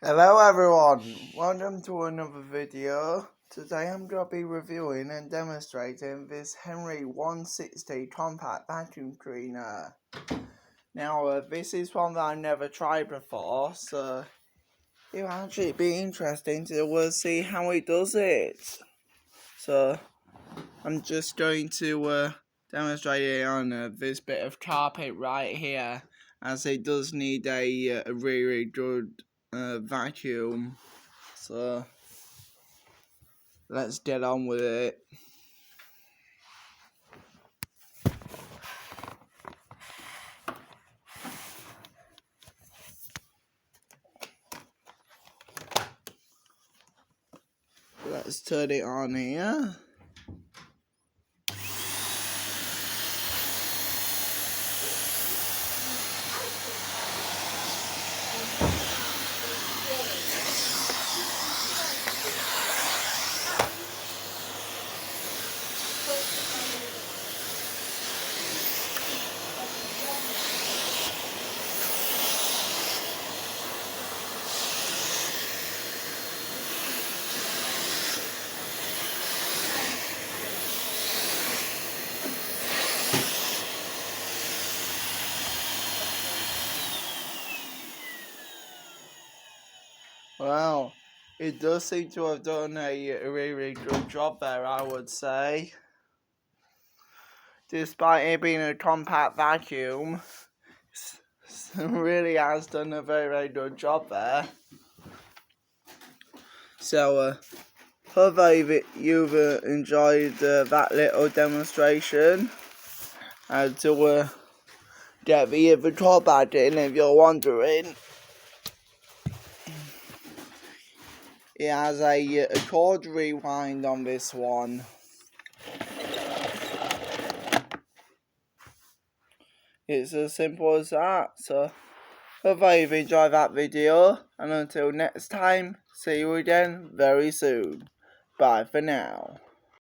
Hello everyone, welcome to another video. Today I'm going to be reviewing and demonstrating this Henry 160 compact vacuum cleaner. Now this is one that I've never tried before, so it'll actually be interesting to see how it does it. So I'm just going to demonstrate it on this bit of carpet right here, as it does need a really good vacuum. So let's get on with it. Let's turn it on here. Well, it does seem to have done a really good job there, I would say. Despite it being a compact vacuum, it really has done a very good job there. So, hope you've enjoyed that little demonstration. And to get the other compact in, if you're wondering, it has a cord rewind on this one. It's as simple as that. So, hope you've enjoyed that video, and until next time, see you again very soon. Bye for now.